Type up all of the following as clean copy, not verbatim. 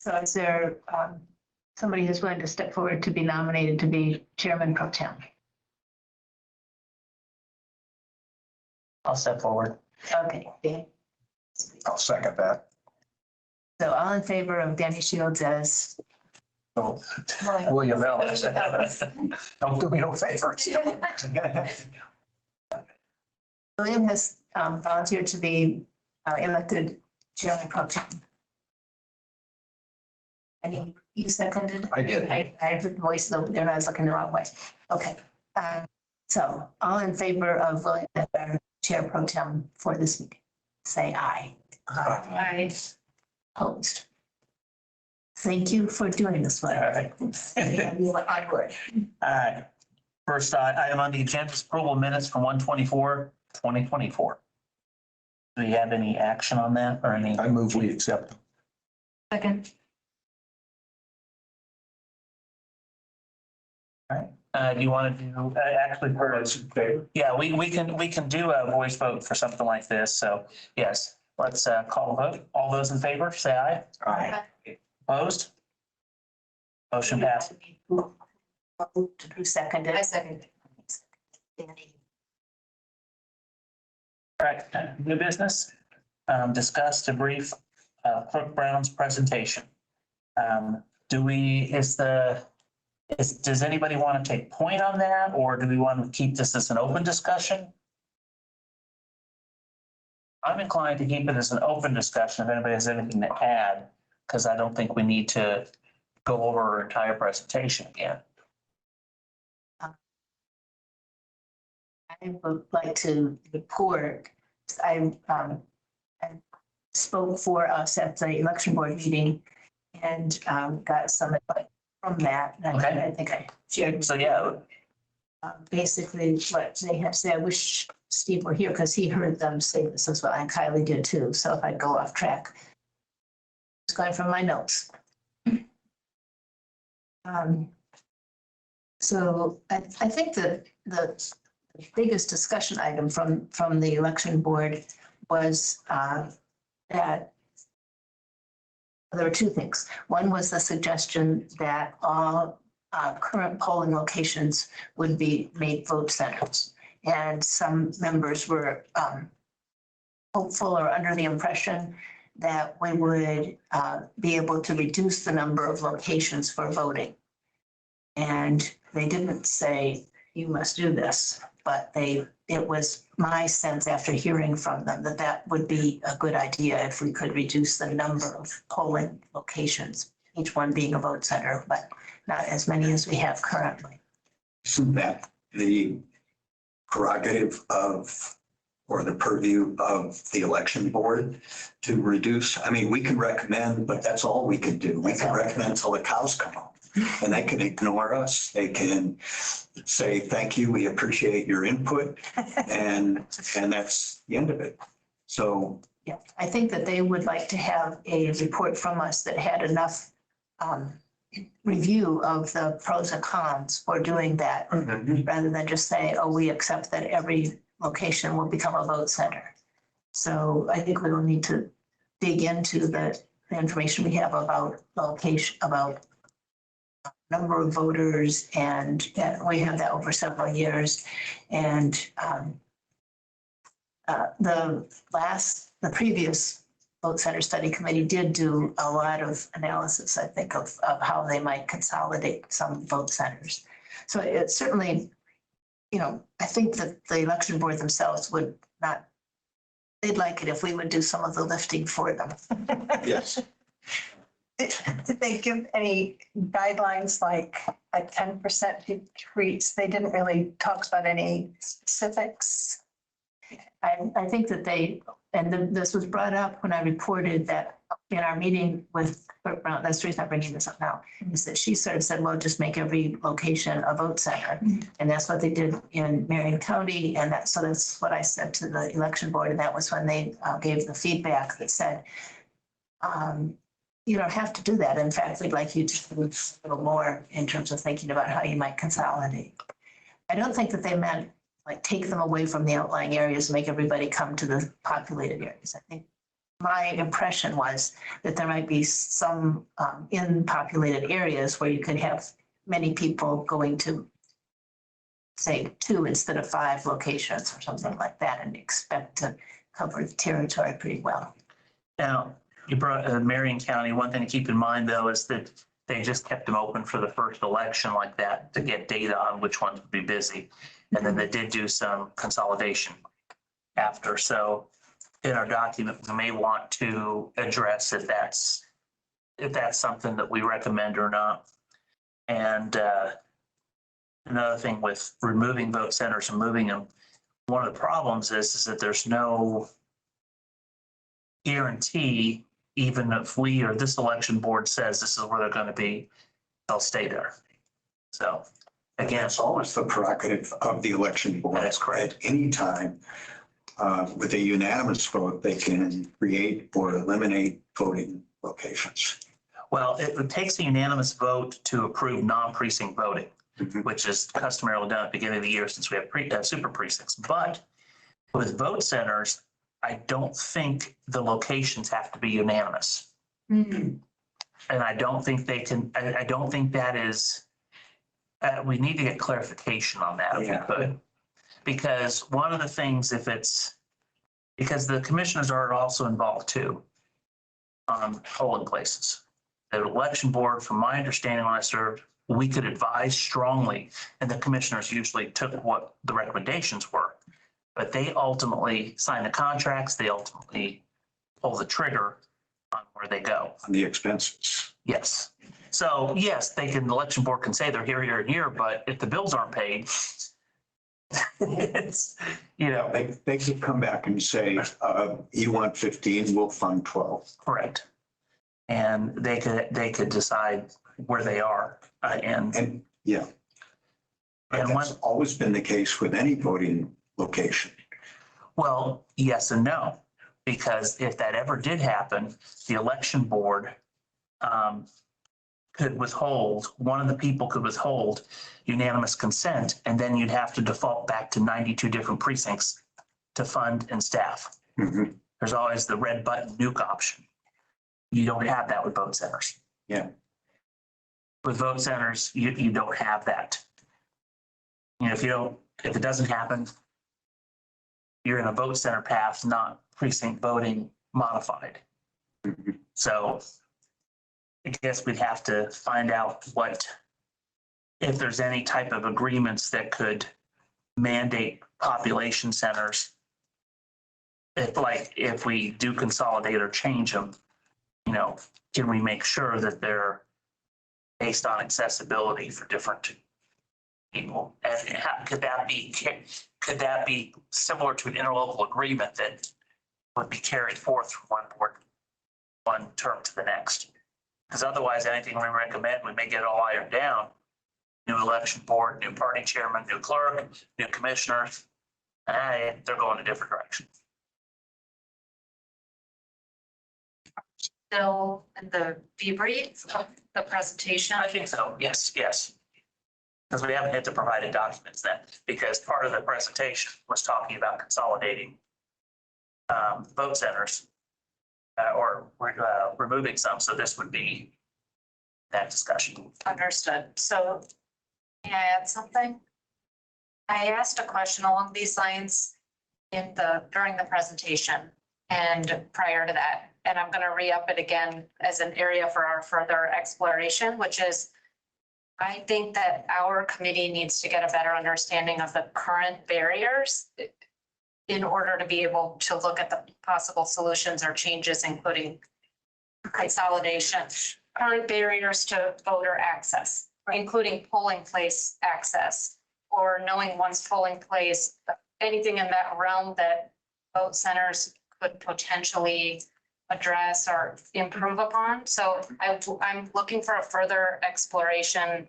So is there somebody who's willing to step forward to be nominated to be chairman pro tem? I'll step forward. Okay. I'll second that. So all in favor of Danny Shields as So, William Ellis. Don't do me no favors. William has volunteered to be elected chairman pro tem. And you seconded? I did. I heard the voice over there and I was looking the wrong way. Okay. So all in favor of William as our chair pro tem for this meeting, say aye. Aye. Opposed. Thank you for doing this one. All right. I would. All right. First item on the agenda is approval of minutes from 1/24/2024. Do you have any action on that or any? I move we accept. Second. Do you want to do, actually, yeah, we can do a voice vote for something like this. So yes, let's call a vote. All those in favor, say aye. Aye. Opposed? Motion passed. Who seconded? I second. Danny. All right, new business, discuss, debrief, Clerk Brown's presentation. Does anybody want to take point on that, or do we want to keep this as an open discussion? I'm inclined to keep it as an open discussion if anybody has anything to add, because I don't think we need to go over our entire presentation again. I would like to report, I spoke for us at the election board meeting and got some advice from that. And Okay. I think I shared. So, yeah. Basically what they have said, I wish Steve were here because he heard them say this as well, and Kylie did too. So if I go off track, it's going from my notes. So I think that the biggest discussion item from the election board was that there were two things. One was the suggestion that all current polling locations would be made vote centers. And some members were hopeful or under the impression that we would be able to reduce the number of locations for voting. And they didn't say, you must do this, but it was my sense after hearing from them that that would be a good idea if we could reduce the number of polling locations, each one being a vote center, but not as many as we have currently. Isn't that the prerogative of, or the purview of the election board to reduce? I mean, we can recommend, but that's all we can do. We can recommend till the cows come home. And they can ignore us. They can say, thank you, we appreciate your input. And that's the end of it. So. Yeah, I think that they would like to have a report from us that had enough review of the pros and cons for doing that, rather than just say, oh, we accept that every location will become a vote center. So I think we will need to dig into the information we have about location, about number of voters, and we have that over several years. And the previous vote center study committee did do a lot of analysis, I think, of how they might consolidate some vote centers. So it's certainly, I think that the election board themselves would not, they'd like it if we would do some of the lifting for them. Yes. Did they give any guidelines like a 10% decrease? They didn't really talk about any specifics. I think that this was brought up when I reported that in our meeting with Clerk Brown. That's the reason I'm bringing this up now, is that she sort of said, well, just make every location a vote center. And that's what they did in Marion County. And so that's what I said to the election board. And that was when they gave the feedback that said, you don't have to do that. In fact, we'd like you to do a little more in terms of thinking about how you might consolidate. I don't think that they meant like take them away from the outlying areas, make everybody come to the populated areas. I think my impression was that there might be some in populated areas where you could have many people going to, say, 2 instead of 5 locations or something like that, and expect to cover the territory pretty well. Now, you brought Marion County. One thing to keep in mind, though, is that they just kept them open for the first election like that to get data on which ones would be busy. And then they did do some consolidation after. So in our document, we may want to address if that's something that we recommend or not. And another thing with removing vote centers and moving them, one of the problems is that there's no guarantee, even if we or this election board says this is where they're going to be, they'll stay there. So again, It's always the prerogative of the election board. That is correct. At any time, with a unanimous vote, they can create or eliminate voting locations. well, it takes a unanimous vote to approve non-precinct voting, Mhm. which is customarily done at the beginning of the year since we have super precincts. But with vote centers, I don't think the locations have to be unanimous. And I don't think they can, I don't think that is, we need to get clarification on that if we Yeah. could. Because one of the things, because the commissioners are also involved too on polling places. The election board, from my understanding when I served, we could advise strongly, and the commissioners usually took what the recommendations were. But they ultimately sign the contracts, they ultimately pull the trigger on where they go. On the expenses. Yes. So yes, the election board can say they're here, here, and here, but if the bills aren't paid, it's, They could come back and say, you want 15, we'll fund 12. correct. And they could decide where they are, And yeah. But And that's always been the case with any voting location. well, yes and no, because if that ever did happen, the election board could withhold, one of the people could withhold unanimous consent, and then you'd have to default back to 92 different precincts to fund and staff. Mhm. There's always the red button nuke option. You don't have that with vote centers. Yeah. With vote centers, you don't have that. If it doesn't happen, you're in a vote center path, not precinct voting modified. Mhm. So I guess we'd have to find out if there's any type of agreements that could mandate population centers. If we do consolidate or change them, can we make sure that they're based on accessibility for different people? And could that be similar to an interlocal agreement that would be carried forth from one board, one term to the next? Because otherwise, anything we recommend, we may get it all ironed down. New election board, new party chairman, new clerk, new commissioners, they're going a different direction. Still in the debrief of the presentation. I think so, yes. Because we haven't hit the provided documents then, because part of the presentation was talking about consolidating vote centers or removing some, so this would be that discussion. Understood. So may I add something? I asked a question along these lines during the presentation and prior to that, and I'm going to re-up it again as an area for our further exploration, which is I think that our committee needs to get a better understanding of the current barriers in order to be able to look at the possible solutions or changes, including consolidation, current barriers to voter access, including polling place access, or knowing one's polling place, anything in that realm that vote centers could potentially address or improve upon. So I'm looking for a further exploration.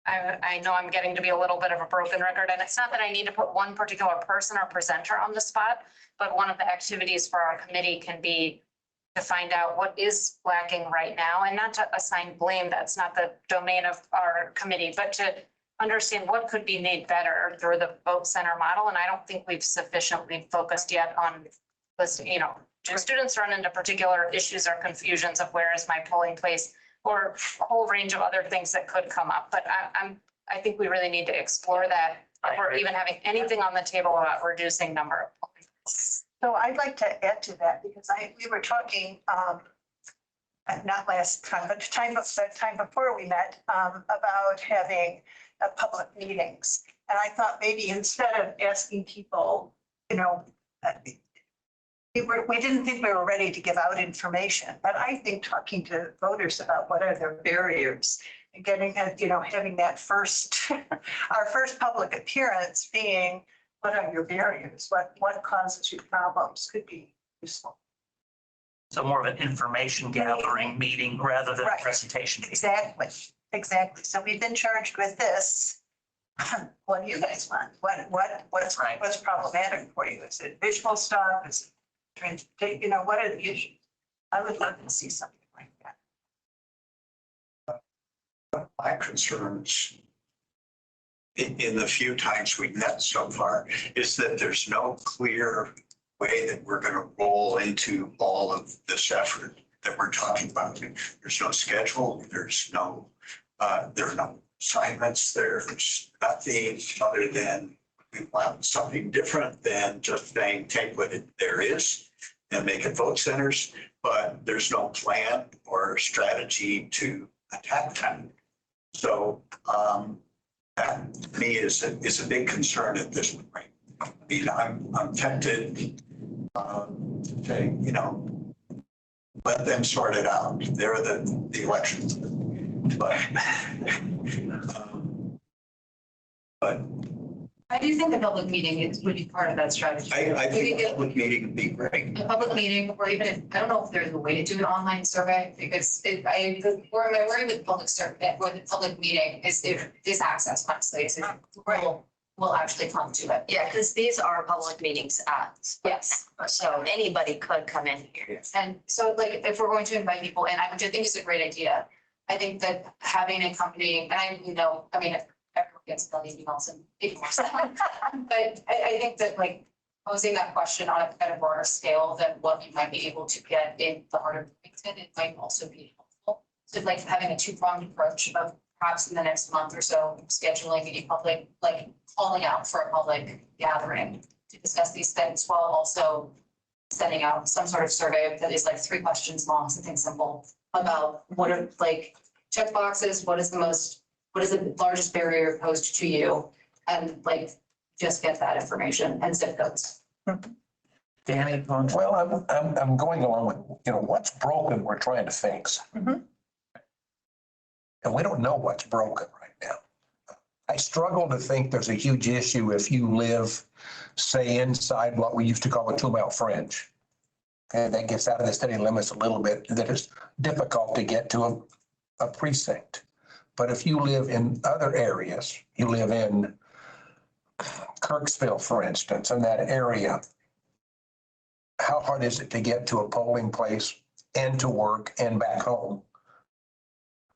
I know I'm getting to be a little bit of a broken record, and it's not that I need to put one particular person or presenter on the spot, but one of the activities for our committee can be to find out what is lacking right now, and not to assign blame. That's not the domain of our committee, but to understand what could be made better through the vote center model. And I don't think we've sufficiently focused yet on this, Do students run into particular issues or confusions of where is my polling place? Or a whole range of other things that could come up, but I think we really need to explore that. If we're even having anything on the table about reducing number of polling places. So I'd like to add to that because we were talking, not last time, but the time before we met, about having public meetings. And I thought maybe instead of asking people, you know, we didn't think we were ready to give out information, but I think talking to voters about what are their barriers and getting, having that first, our first public appearance being, what are your barriers? What causes you problems could be useful. So more of an information gathering meeting rather than a Right. presentation. Exactly. So we've been charged with this. What do you guys want? What's Right. what's problematic for you? Is it visual stuff? Is it transportation? What are the issues? I would love to see something like that. My concerns in the few times we've met so far is that there's no clear way that we're going to roll into all of this effort that we're talking about. There's no schedule, there are no assignments, there's nothing other than we want something different than just saying, take what there is and make it vote centers, but there's no plan or strategy to attack that. So that to me is a big concern at this point. I mean, I'm tempted to say, let them sort it out. They're the elections. But I do think a public meeting would be part of that strategy. I think a public meeting would be great. A public meeting, or even if, I don't know if there's a way to do an online survey, because where my worry with public survey, or the public meeting is access, honestly, is will actually come to it. Yeah, because these are public meetings Yes. so anybody could come in here. And so like, if we're going to invite people in, which I think is a great idea, I think that having a company, and everyone gets a million emails and ignores them. But I think that like posing that question on a kind of broader scale than what you might be able to get in the heart of Bloomington, it might also be helpful. So like having a two-pronged approach of perhaps in the next month or so, scheduling a public, like calling out for a public gathering to discuss these things while also sending out some sort of survey that is like 3 questions long, something simple about what are like check boxes, what is the largest barrier posed to you? And like, just get that information and zip codes. Danny, going to- Well, I'm going along with, what's broken, we're trying to fix. Mhm. And we don't know what's broken right now. I struggle to think there's a huge issue if you live, say, inside what we used to call a 2-mile fringe. And that gets out of the city limits a little bit, that is difficult to get to a precinct. But if you live in other areas, you live in Kirksville, for instance, in that area, how hard is it to get to a polling place and to work and back home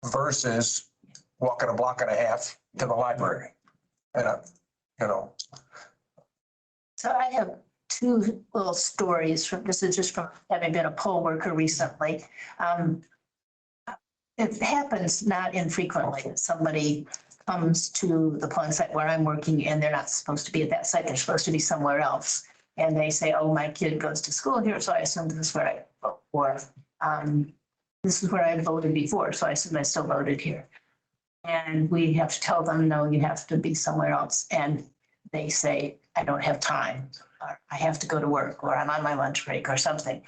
versus walking a block and a half to the library? And, So I have 2 little stories this is just from having been a poll worker recently. It happens not infrequently that somebody comes to the polling site where I'm working and they're not supposed to be at that site. They're supposed to be somewhere else. And they say, oh, my kid goes to school here, so I assume this is where I vote. Or this is where I voted before, so I assume I still voted here. And we have to tell them, no, you have to be somewhere else. And they say, I don't have time, or I have to go to work, or I'm on my lunch break or something.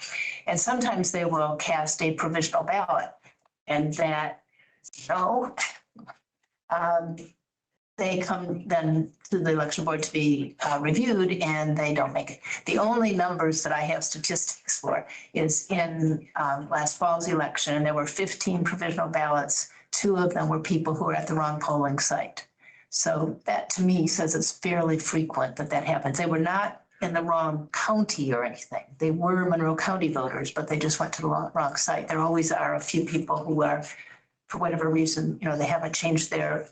And sometimes they will cast a provisional ballot. And that, they come then to the election board to be reviewed and they don't make it. The only numbers that I have statistics for is in last fall's election, and there were 15 provisional ballots. 2 of them were people who were at the wrong polling site. So that to me says it's fairly frequent that happens. They were not in the wrong county or anything. They were Monroe County voters, but they just went to the wrong site. There always are a few people who are, for whatever reason, they haven't changed their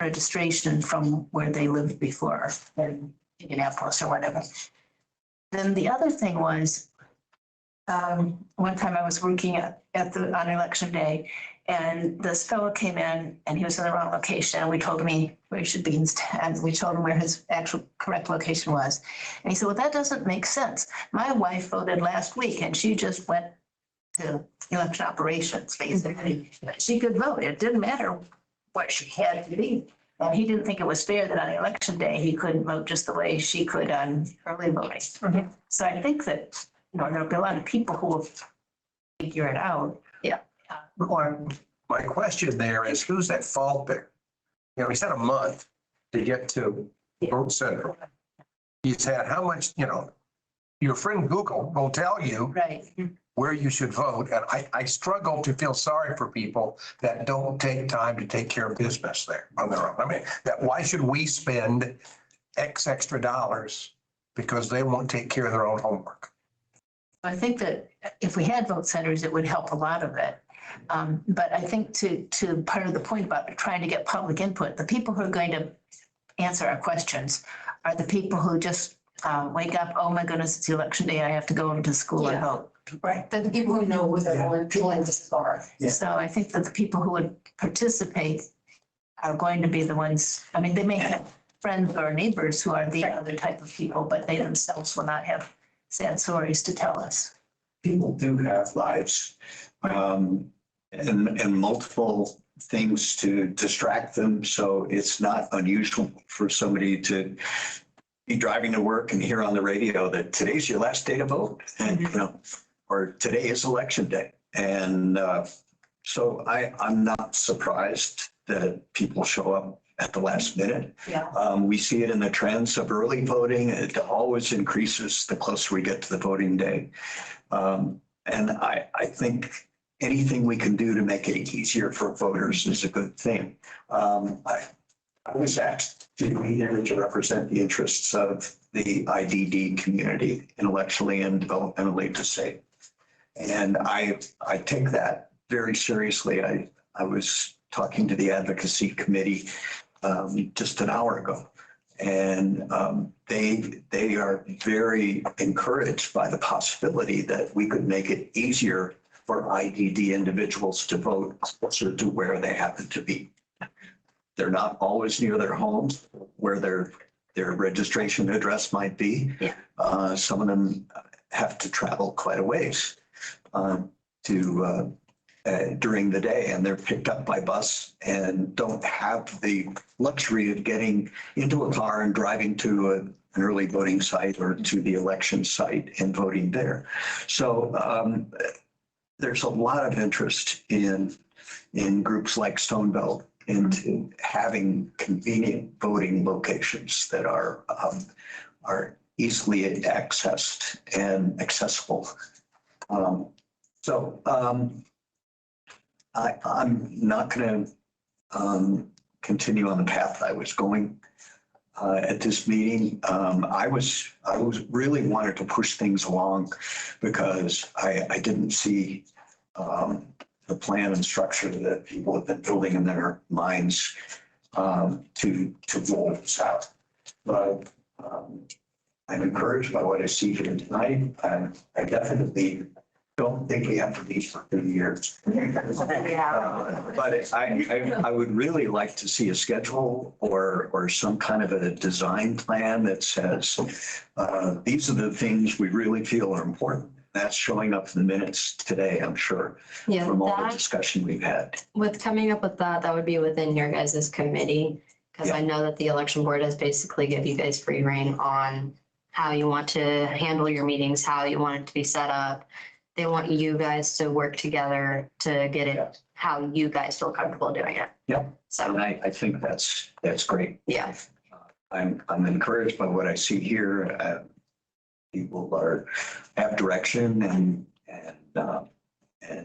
registration from where they lived before in Indianapolis or whatever. Then the other thing was, one time I was working on election day, and this fellow came in and he was in the wrong location. And we told him where he should be instead. We told him where his actual correct location was. And he said, well, that doesn't make sense. My wife voted last week and she just went to election operations, basically. She could vote. It didn't matter what she had to be. And he didn't think it was fair that on election day, he couldn't vote just the way she could on early voting. So I think that, there'll be a lot of people who will figure it out. Yeah. Or, My question there is, who's at fault there? He's had a month to get to vote center. He's had how much, your friend Google will tell you right. where you should vote. And I struggle to feel sorry for people that don't take time to take care of business there on their own. I mean, why should we spend X extra dollars because they won't take care of their own homework? I think that if we had vote centers, it would help a lot of it. But I think to part of the point about trying to get public input, the people who are going to answer our questions are the people who just wake up, oh my goodness, it's election day, I have to go into school and Yeah. vote. Right, the people who know where they're going to start. Yeah. So I think that the people who would participate are going to be the ones, I mean, they may have friends or neighbors who are the other type of people, but they themselves will not have sad stories to tell us. People do have lives, and multiple things to distract them. So it's not unusual for somebody to be driving to work and hear on the radio that today's your last day to vote, and or today is election day. And so I'm not surprised that people show up at the last minute. Yeah. We see it in the trends of early voting. It always increases the closer we get to the voting day. And I think anything we can do to make it easier for voters is a good thing. I was asked to be here to represent the interests of the IDD community, intellectually and developmentally disabled. And I take that very seriously. I was talking to the advocacy committee just an hour ago. And they are very encouraged by the possibility that we could make it easier for IDD individuals to vote closer to where they happen to be. They're not always near their homes where their registration address might be. Yeah. Some of them have to travel quite a ways during the day, and they're picked up by bus and don't have the luxury of getting into a car and driving to an early voting site or to the election site and voting there. So there's a lot of interest in groups like Stone Belt into having convenient voting locations that are easily accessed and accessible. I'm not going to continue on the path I was going at this meeting. I was really wanted to push things along because I didn't see the plan and structure that people have been building in their minds to roll this out. But I'm encouraged by what I see here tonight. I definitely don't think we have to be for 2 years. But I would really like to see a schedule or some kind of a design plan that says, these are the things we really feel are important. That's showing up in the minutes today, I'm sure, Yeah, from all the that, discussion we've had. with coming up with that would be within your guys' committee. Because I know that the election board has basically give you guys free reign on how you want to handle your meetings, how you want it to be set up. They want you guys to work together to get it how you guys feel comfortable doing it. Yep. And So, I think that's great. yeah, I'm encouraged by what I see here. People have direction and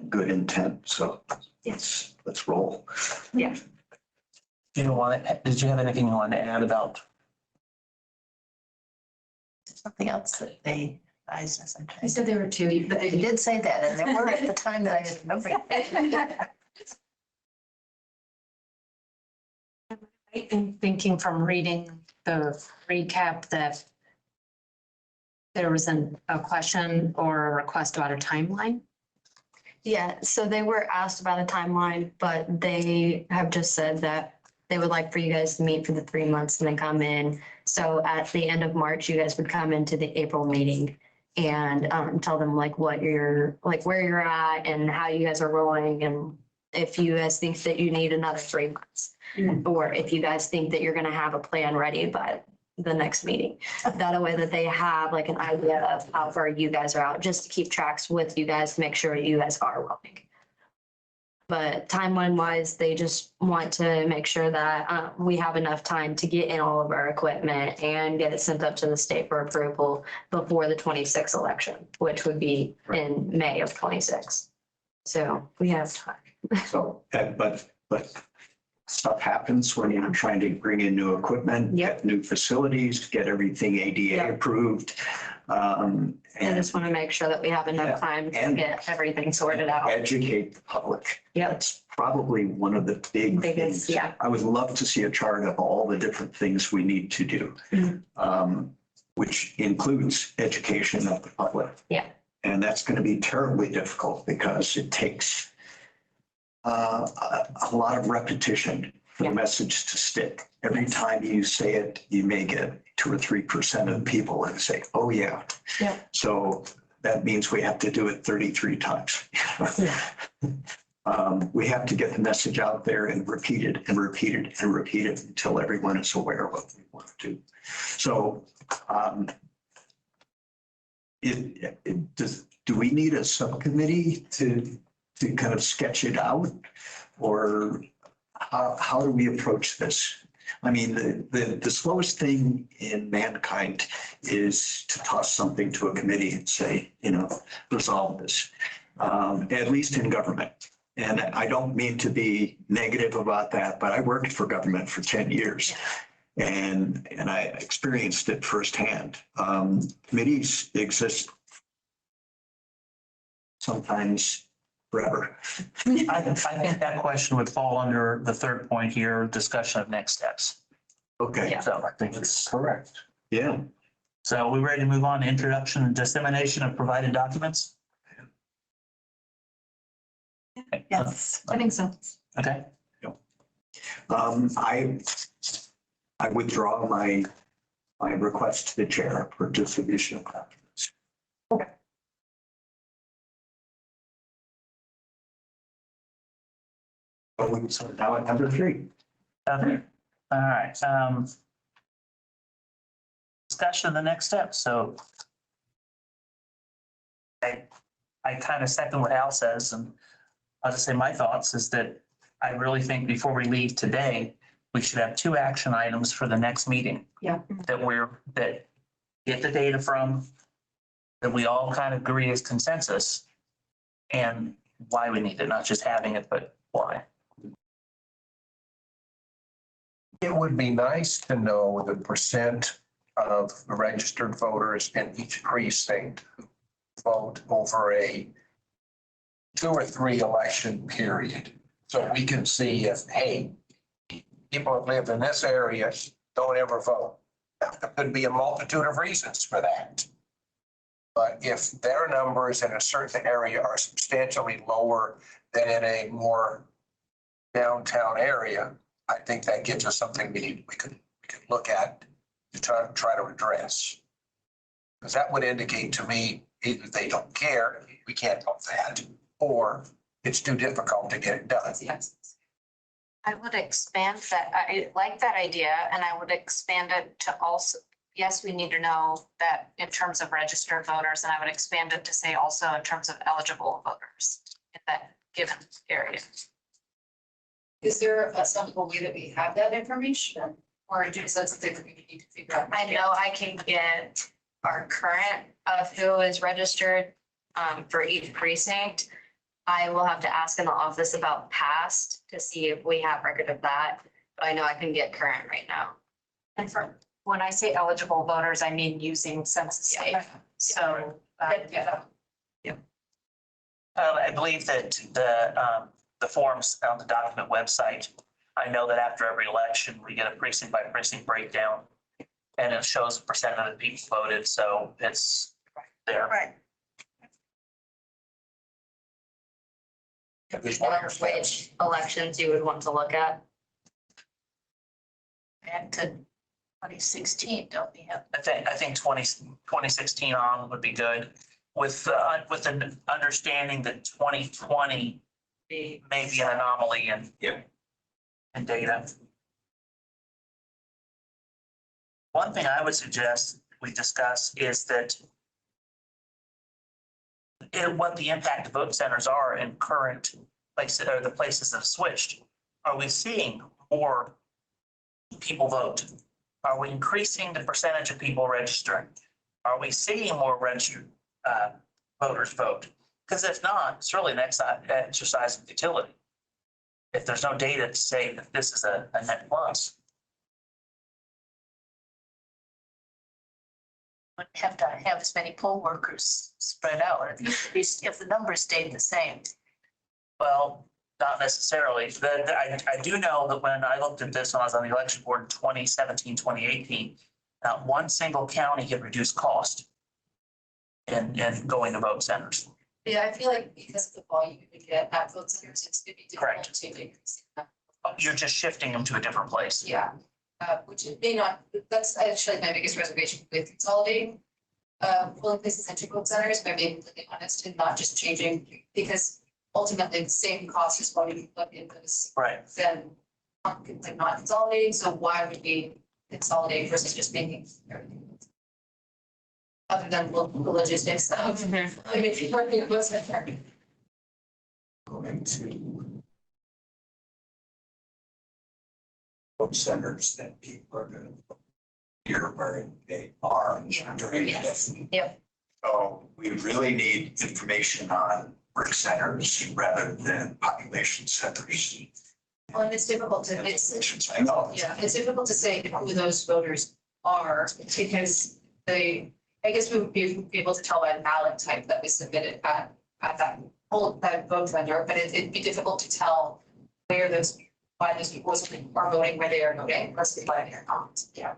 good intent. So let's roll. yeah. Did you have anything you wanted to add about? Something else that they advised us. You said there were two, but They did say that, and there were at the time that I didn't remember. I'm thinking from reading the recap that there was a question or a request about a timeline. Yeah, so they were asked about a timeline, but they have just said that they would like for you guys to meet for the 3 months and then come in. So at the end of March, you guys would come into the April meeting and tell them like what you're, like where you're at and how you guys are rolling. And if you guys think that you need another 3 months, or if you guys think that you're gonna have a plan ready by the next meeting. That way that they have like an idea of how far you guys are out, just to keep tracks with you guys to make sure you guys are rolling. But timeline wise, they just want to make sure that we have enough time to get in all of our equipment and get it sent up to the state for approval before the 26th election, which would be in May of 26. So we have time. So, but stuff happens when you're trying to bring in new equipment, Yep. get new facilities, get everything ADA Yep. approved. I And just want to make sure that we have Yeah, enough time to and- get everything sorted out. educate the public. Yep. That's probably one of the big Biggest, things. yeah. I would love to see a chart of all the different things we need to do. Which includes education of the public. Yeah. And that's going to be terribly difficult because it takes a lot of repetition for the Yeah. message to stick. Every time you say it, you may get 2 or 3% of people and say, oh, yeah. Yeah. So that means we have to do it 33 times. We have to get the message out there and repeat it and repeat it and repeat it until everyone is aware of what we want to do. So do we need a subcommittee to kind of sketch it out? Or how do we approach this? I mean, the slowest thing in mankind is to toss something to a committee and say, resolve this, at least in government. And I don't mean to be negative about that, but I worked for government for 10 years. And I experienced it firsthand. Committees exist sometimes forever. I think that question would fall under the third point here, discussion of next steps. Okay, Yeah. So I think it's correct. yeah. So are we ready to move on to introduction and dissemination of provided documents? Yes. I think so. Okay, I withdraw my request to the chair for distribution of documents. So now at number 3. okay, all right. Discussion of the next step, so I kind of second what Al says, and I'll just say my thoughts is that I really think before we leave today, we should have 2 action items for the next meeting. Yeah. That get the data from, that we all kind of agree is consensus, and why we need it, not just having it, but why. It would be nice to know the percent of registered voters in each precinct who vote over a 2 or 3 election period. So we can see if, hey, people that live in this area don't ever vote. Now, there could be a multitude of reasons for that. But if their numbers in a certain area are substantially lower than in a more downtown area, I think that gives us something we could look at to try to address. Because that would indicate to me either they don't care, we can't help that, or it's too difficult to get it done. I would expand that. I like that idea and I would expand it to also, yes, we need to know that in terms of registered voters, and I would expand it to say also in terms of eligible voters in that given area. Is there a simple way that we have that information? Or is that something that we need to figure out? I know I can get our current of who is registered for each precinct. I will have to ask in the office about past to see if we have record of that, but I know I can get current right now. And for, when I say eligible voters, I mean using census data. So, I believe that the forms on the document website, I know that after every election, we get a precinct by precinct breakdown. and it shows the percent of the people voted, so it's there. Right. There's one here. Which elections you would want to look at? Back to 2016, don't we have? I think 2016 on would be good with an understanding that 2020 may be an anomaly in data. One thing I would suggest we discuss is that what the impact of vote centers are in current places, or the places that have switched. Are we seeing more people vote? Are we increasing the percentage of people registering? Are we seeing more registered voters vote? Because if not, it's really an exercise of futility. If there's no data to say that this is a net plus. Wouldn't have to have as many poll workers spread out if the numbers stayed the same. Well, not necessarily. I do know that when I looked at this when I was on the election board in 2017, 2018, not one single county had reduced cost in going to vote centers. Yeah, I feel like because of the volume you would get at vote centers, it's gonna be Correct. difficult to increase. You're just shifting them to a different place. Yeah, which it may not, that's actually my biggest reservation with consolidating polling places into vote centers, if I'm being completely honest, and not just changing, because ultimately the same cost is going to be put in those Right. than like not consolidating, so why would we consolidate versus just making everything? Other than the logistics of, I mean, if you're working at vote center. Going to vote centers that people are going to hear where they are during Yes. this. So we really need information on work centers rather than population centers. Well, and it's difficult to, I know. yeah, it's difficult to say who those voters are because they, I guess we would be able to tell by the ballot type that we submitted at that vote vendor, but it'd be difficult to tell where those, why those people are voting, where they are voting versus why they're not. Yeah.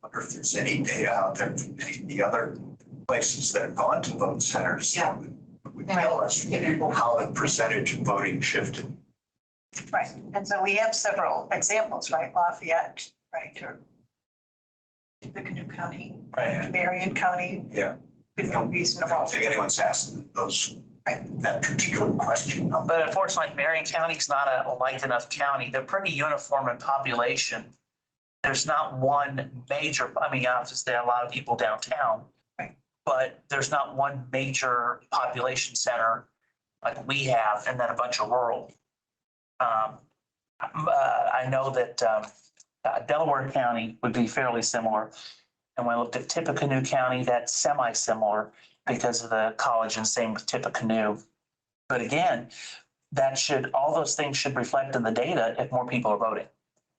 I wonder if there's any data out there from any of the other places that have gone to vote centers. Yeah. Would tell us how the percentage of voting shifted. Right, and so we have several examples, right, Lafayette, right, or Tippecanoe County, Right. Marion County. Yeah. Could be I reasonable. don't think anyone's asked those, that particular question. But unfortunately, Marion County's not a light enough county. They're pretty uniform in population. There's not one major, I mean, obviously, a lot of people downtown. Right. But there's not one major population center like we have, and then a bunch of rural. I know that Delaware County would be fairly similar. And when I looked at Tippecanoe County, that's semi-similar because of the college, and same with Tippecanoe. But again, all those things should reflect in the data if more people are voting.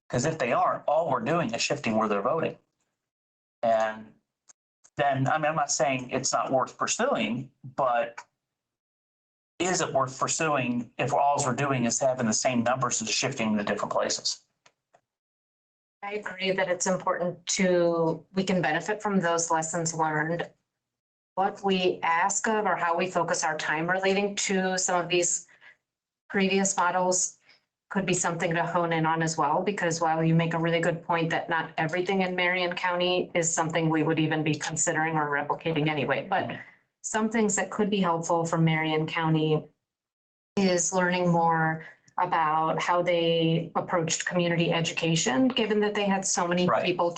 Because if they aren't, all we're doing is shifting where they're voting. And then, I mean, I'm not saying it's not worth pursuing, but is it worth pursuing if all we're doing is having the same numbers and just shifting to different places? I agree that it's important we can benefit from those lessons learned. What we ask of or how we focus our time relating to some of these previous models could be something to hone in on as well, because while you make a really good point that not everything in Marion County is something we would even be considering or replicating anyway, but some things that could be helpful for Marion County is learning more about how they approached community education, given that they had so many Right. people.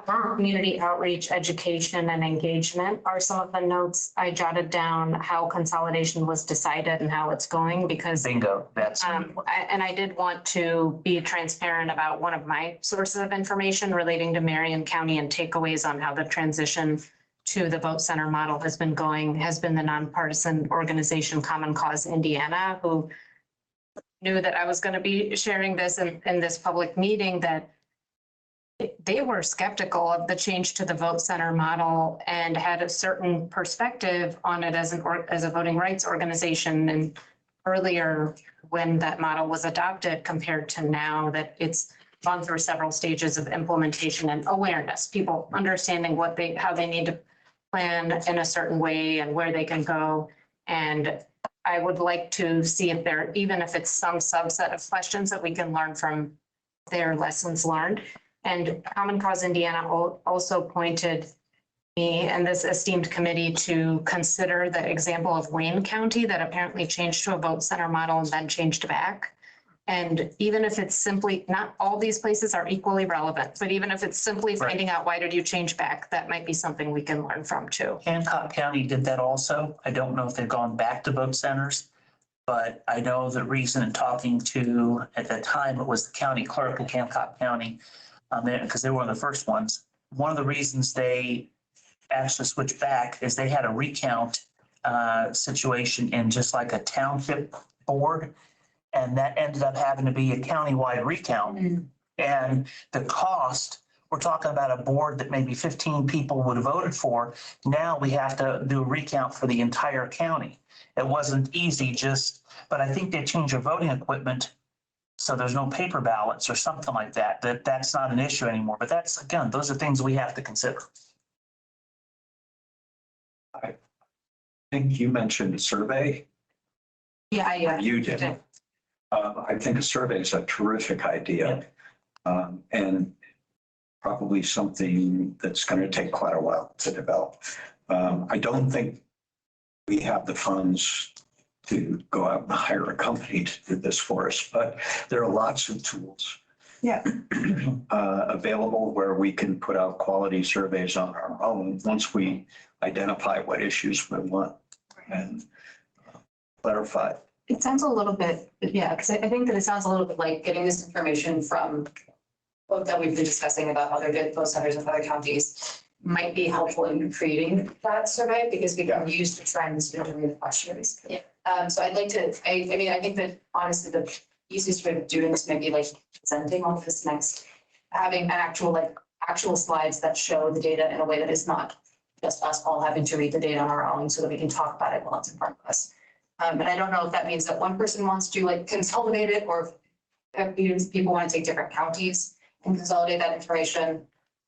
Community outreach, education, and engagement are some of the notes I jotted down, how consolidation was decided and how it's going, because Bingo, that's. and I did want to be transparent about one of my sources of information relating to Marion County and takeaways on how the transition to the vote center model has been going, has been the nonpartisan organization Common Cause Indiana, who knew that I was going to be sharing this in this public meeting, that they were skeptical of the change to the vote center model and had a certain perspective on it as a voting rights organization. And earlier when that model was adopted compared to now, that it's gone through several stages of implementation and awareness, people understanding how they need to plan in a certain way and where they can go. And I would like to see if there, even if it's some subset of questions that we can learn from their lessons learned. And Common Cause Indiana also pointed me and this esteemed committee to consider the example of Wayne County that apparently changed to a vote center model and then changed back. And even if it's simply, not all these places are equally relevant, but even if it's simply finding out why did you change back, that might be something we can learn from too. Hancock County did that also. I don't know if they've gone back to vote centers. But I know the reason in talking to, at that time, it was the county clerk in Hancock County, because they were one of the first ones. One of the reasons they actually switched back is they had a recount situation in just like a township board. And that ended up having to be a countywide recount. And the cost, we're talking about a board that maybe 15 people would have voted for. Now we have to do a recount for the entire county. It wasn't easy but I think they changed their voting equipment. So there's no paper ballots or something like that, that's not an issue anymore. But that's, again, those are things we have to consider. I think you mentioned a survey. Yeah, You did. I think a survey is a terrific idea. And probably something that's going to take quite a while to develop. I don't think we have the funds to go out and hire a company to do this for us, but there are lots of tools. Yeah. Available where we can put out quality surveys on our own once we identify what issues we want and clarify. It sounds a little bit, yeah, because I think that it sounds a little bit like getting this information from both that we've been discussing about other vote centers in other counties might be helpful in creating that survey because we can use the trends during the questions. Yeah. So I'd like to, I mean, I think that honestly, the easiest way of doing this might be like presenting all this next, having an actual slides that show the data in a way that is not just us all having to read the data on our own so that we can talk about it while it's in front of us. But I don't know if that means that one person wants to like consolidate it or if people want to take different counties and consolidate that information.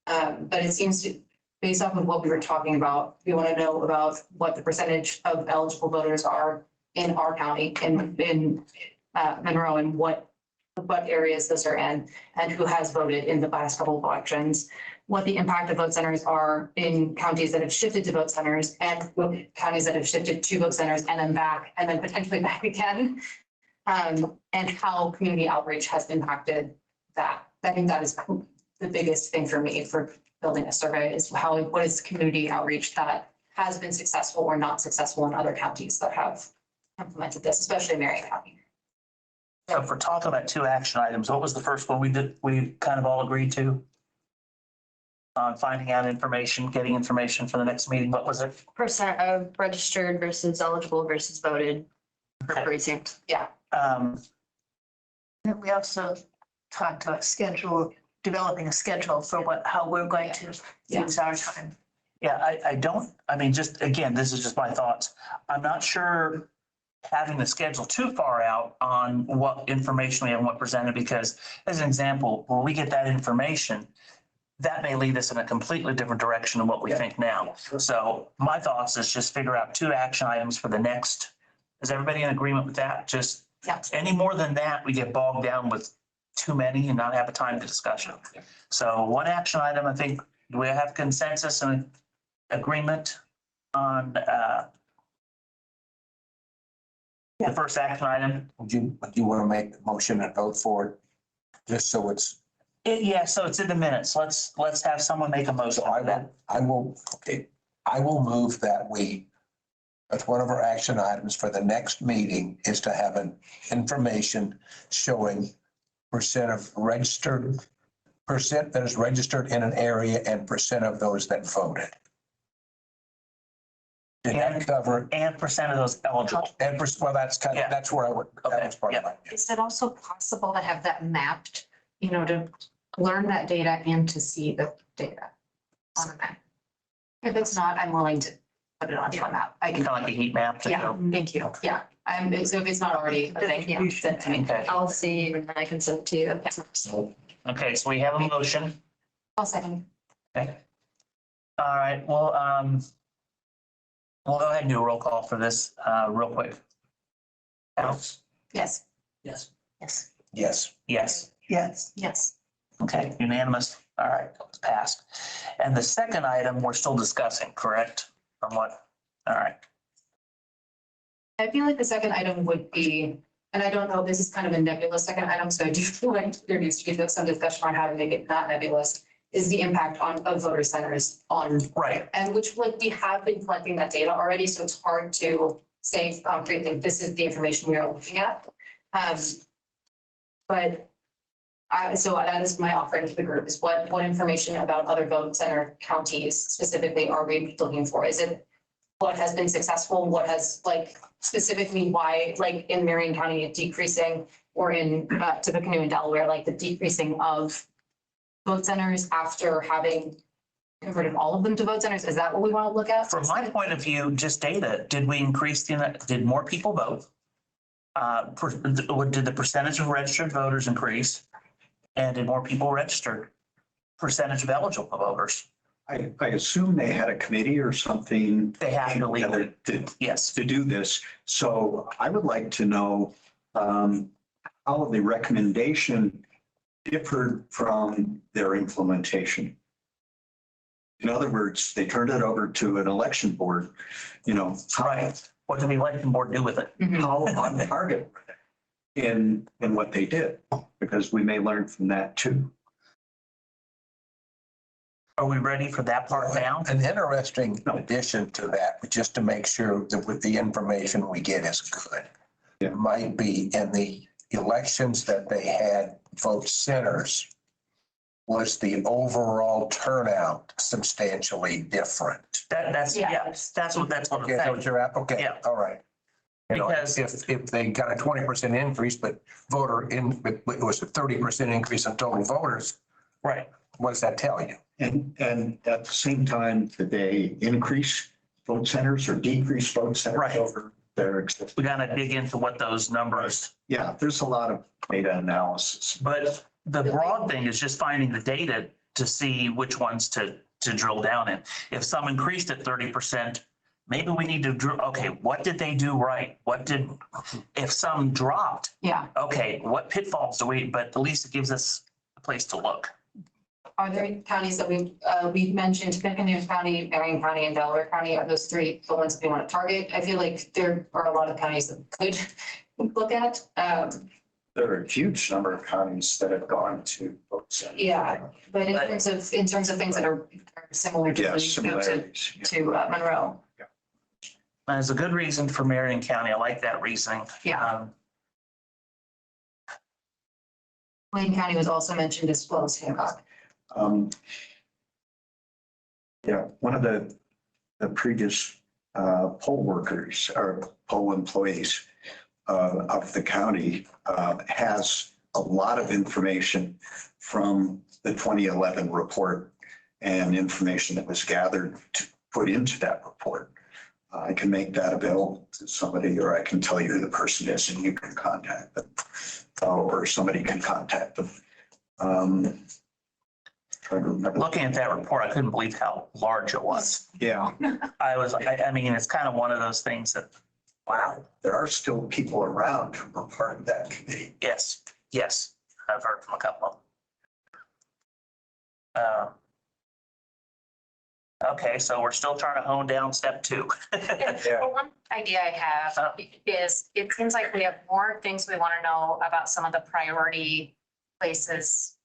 But it seems to, based off of what we were talking about, we want to know about what the percentage of eligible voters are in our county, in Monroe, and what areas those are in, and who has voted in the last couple of elections, what the impact of vote centers are in counties that have shifted to vote centers and counties that have shifted to vote centers and then back, and then potentially back again. And how community outreach has impacted that. I think that is the biggest thing for me for building a survey is what is community outreach that has been successful or not successful in other counties that have implemented this, especially Marion County. So if we're talking about 2 action items, what was the first one we kind of all agreed to? On finding out information, getting information for the next meeting, what was it? Percent of registered versus eligible versus voted per precinct. Um, And we also talked about developing a schedule for how we're going to use our time. Yeah, I mean, just, again, this is just my thoughts. I'm not sure having the schedule too far out on what information we have and what presented, because as an example, when we get that information, that may lead us in a completely different direction than what we think now. So my thoughts is just figure out 2 action items for the next, is everybody in agreement with that? Just any more than that, we get bogged down with too many and not have a time to discussion. So 1 action item, I think, do we have consensus and agreement on the first action item? Would you want to make the motion and vote for it? Just so it's, Yeah, so it's in the minutes. Let's have someone make a motion so on that. I will move that that's one of our action items for the next meeting is to have an information showing percent that is registered in an area and percent of those that voted. Did that cover? And percent of those eligible. And well, that's Yeah. that's where I would, that was part of Yeah. my. Is it also possible to have that mapped, to learn that data and to see the data on the map? If it's not, I'm willing to put it onto a map. I Kind can, of like a heat map to yeah, go. thank you. Yeah, so if it's not already a thing, Yeah. then I mean, Okay. I'll see and I can send it to you. Okay, so we have a motion. I'll second. Okay. All right, well, we'll go ahead and do a roll call for this, real quick. Alex? Yes. Yes. Yes. Yes. Yes. Yes. Yes. Okay, unanimous. All right, that was passed. And the second item, we're still discussing, correct? From what? All right. I feel like the second item would be, and I don't know, this is kind of a nebulous second item, so I do feel like there needs to be some discussion on how to make it not nebulous, is the impact of voter centers on, Right. and which like we have been collecting that data already, so it's hard to say concretely, this is the information we are looking at. But so that is my offering to the group is what information about other vote center counties specifically are we looking for? Is it what has been successful? What has like specifically why, like in Marion County, decreasing or in Tippecanoe and Delaware, like the decreasing of vote centers after having converted all of them to vote centers? Is that what we want to look at? From my point of view, just data, did we increase did more people vote? Did the percentage of registered voters increase? And did more people register? Percentage of eligible voters? I assume they had a committee or something. They have to legally, together yes. to do this. So I would like to know how the recommendation differed from their implementation. In other words, they turned it over to an election board, Right. What did the election board do with it? how on target were they in what they did? Because we may learn from that too. Are we ready for that part now? An interesting addition to that, just to make sure that with the information we get is good. Yeah. Might be in the elections that they had vote centers, was the overall turnout substantially different? That's, yeah, that's what I'm Okay, that's what saying. you're at, okay, Yeah. all right. You know, Because- if they got a 20% increase, but it was a 30% increase in total voters, Right. what does that tell you? And at the same time, did they increase vote centers or decrease vote centers Right. over their existing? We gotta dig into what those numbers, Yeah, there's a lot of data analysis. but the broad thing is just finding the data to see which ones to drill down in. If some increased at 30%, maybe we need to drill, okay, what did they do right? If some dropped, Yeah. okay, what pitfalls but at least it gives us a place to look. Are there counties that we've mentioned, Tippecanoe County, Marion County, and Delaware County? Are those three the ones that we want to target? I feel like there are a lot of counties that could look at. There are a huge number of counties that have gone to vote centers. Yeah, but in terms of things that are similar to Yeah, similarities. Yeah. to Monroe. There's a good reason for Marion County. I like that reasoning. Yeah. Wayne County was also mentioned as well as Hancock. Yeah, one of the previous poll workers or poll employees of the county has a lot of information from the 2011 report and information that was gathered to put into that report. I can make that available to somebody, or I can tell you who the person is and you can contact them. Or somebody can contact them. Trying to remember. Looking at that report, I couldn't believe how large it was. Yeah, I mean, it's kind of one of those things that, wow, there are still people around who are part of that committee. yes, I've heard from a couple of them. Okay, so we're still trying to hone down step 2. Well, one idea I have is it seems like we have more things we want to know about some of the priority places,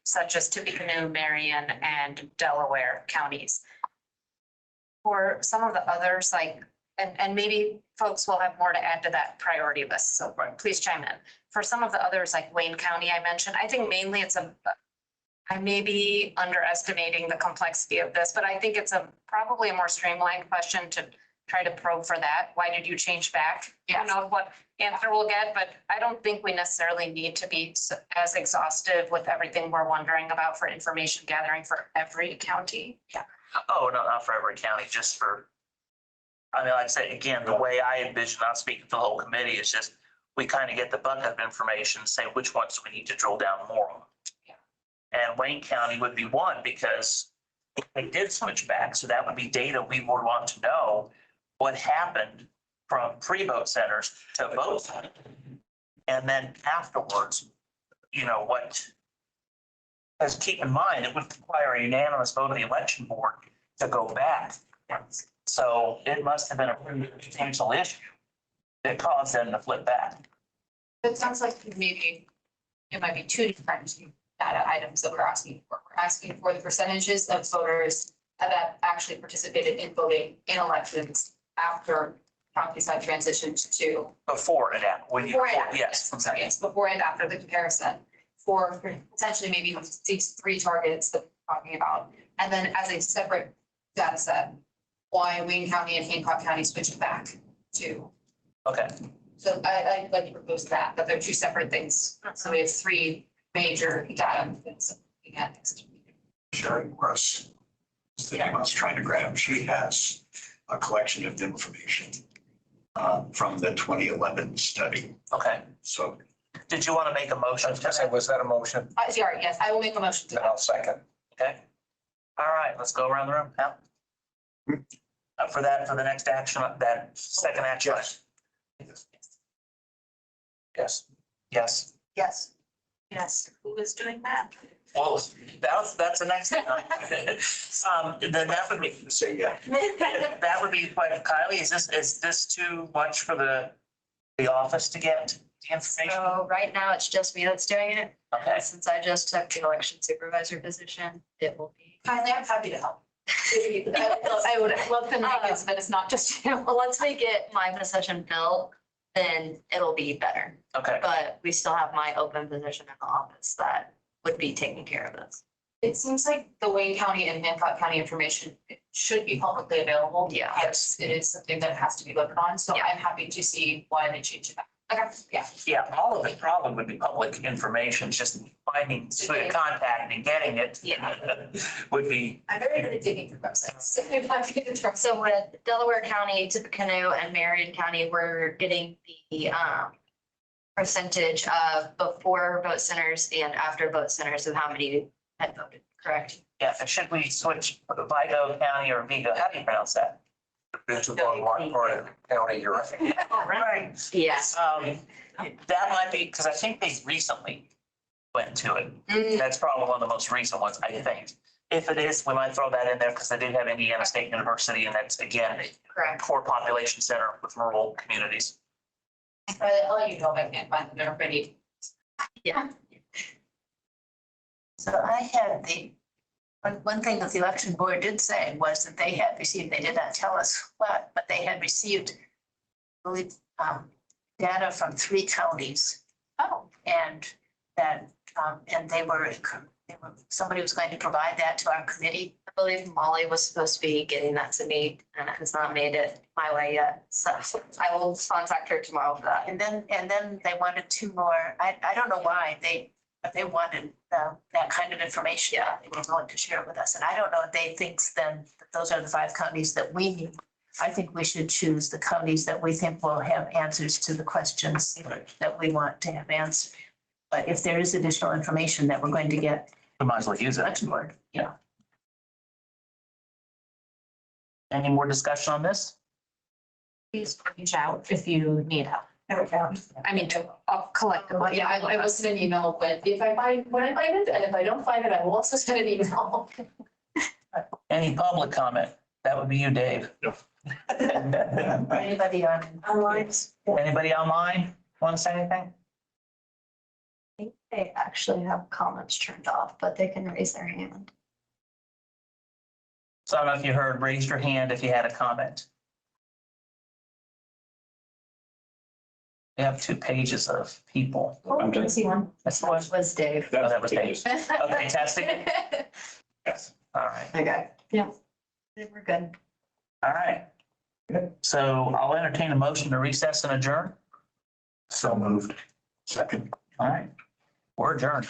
such as Tippecanoe, Marion, and Delaware counties. For some of the others, like, and maybe folks will have more to add to that priority list, so please chime in. For some of the others, like Wayne County I mentioned, I think mainly I may be underestimating the complexity of this, but I think it's probably a more streamlined question to try to probe for that. Why did you change back? I don't know what answer we'll get, but I don't think we necessarily need to be as exhaustive with everything we're wondering about for information gathering for every county. Yeah. Oh, no, not for every county, just for, I mean, like I said, again, the way I envision, not speaking for the whole committee, is just, we kind of get the bucket of information, say which ones we need to drill down more on. And Wayne County would be one because they did switch back. So that would be data we would want to know what happened from pre-vote centers to vote centers. And then afterwards, you know, what, because keep in mind, it would require a unanimous vote of the election board to go back. So it must have been a pretty substantial issue that caused them to flip back. It sounds like maybe it might be two different data items that we're asking for. We're asking for the percentages of voters that actually participated in voting in elections after county side transitioned to. Before it happened, when you, Before and after, yes, I'm sorry, yes, before and after the comparison for potentially maybe these three targets that we're talking about. And then as a separate data set, why Wayne County and Hancock County switched back to. okay, So I'd like to propose that they're two separate things. So we have three major data that's looking at next. Sharon Russ, the name I was trying to grab, she has a collection of information from the 2011 study. okay. So Did you want to make a motion? I was gonna say, was that a motion? Sorry, yes, I will make a motion to Then that. I'll second. Okay. All right, let's go around the room. Al? For that, for the next action, that second action. Yes. Yes. Yes. Yes, who is doing that? Well, that's the next thing. Then that would be, say, yeah, that would be quite, Kylie, is this too much for the office to get the information? So right now, it's just me that's doing it. Okay, Since I just took the election supervisor position, it will be. Kindly, I'm happy to help. I would love to make it so that it's not just you. Well, once we get my position filled, then it'll be better. okay. But we still have my open position in the office that would be taking care of this. It seems like the Wayne County and Hancock County information should be publicly available. Yeah. Yes, it is something that has to be voted on, so Yeah. I'm happy to see why they changed that. Okay, yeah. Yeah, all of it probably would be public information, it's just finding, who to contact and getting it. Yeah. Would be, I'm very good at digging through websites. I'm happy to trust. So with Delaware County, Tippecanoe, and Marion County, we're getting the percentage of before vote centers and after vote centers of how many had voted, correct? yeah, and should we switch Vigo County or Vigo, how do you pronounce that? It's a long one for a county, you're right. Right. Yes. That might be, because I think they recently went to it. That's probably one of the most recent ones, I think. If it is, we might throw that in there because they do have Indiana State University and that's again, a Correct. core population center with rural communities. I'll let you know if I can't find them, they're pretty. Yeah. So I had one thing that the election board did say was that they had received, they did not tell us what, but they had received, I believe, data from 3 counties. Oh. And that, and somebody was going to provide that to our committee. I believe Molly was supposed to be getting that to me and it has not made it my way yet. So I will contact her tomorrow for that. And then they wanted 2 more. I don't know why but they wanted that kind of information. Yeah. They were willing to share it with us. And I don't know if they think then that those are the 5 counties that we need. I think we should choose the counties that we think will have answers to the questions that we want to have answered. But if there is additional information that we're going to get, We might as well use it. election board, yeah. Any more discussion on this? Please reach out if you need help. I mean, I'll collect them. Yeah, I will send an email when I find it, and if I don't find it, I will also send an email. Any public comment? That would be you, Dave. Anybody online? Anybody online want to say anything? I think they actually have comments turned off, but they can raise their hand. So I don't know if you heard, raise your hand if you had a comment. We have 2 pages of people. Oh, I can see one. That's the one. Was Dave. Oh, that was Dave. Okay, testing. yes. All right, Okay, yeah. We're good. all right. So I'll entertain a motion to recess and adjourn. So moved. Second. All right, we're adjourned.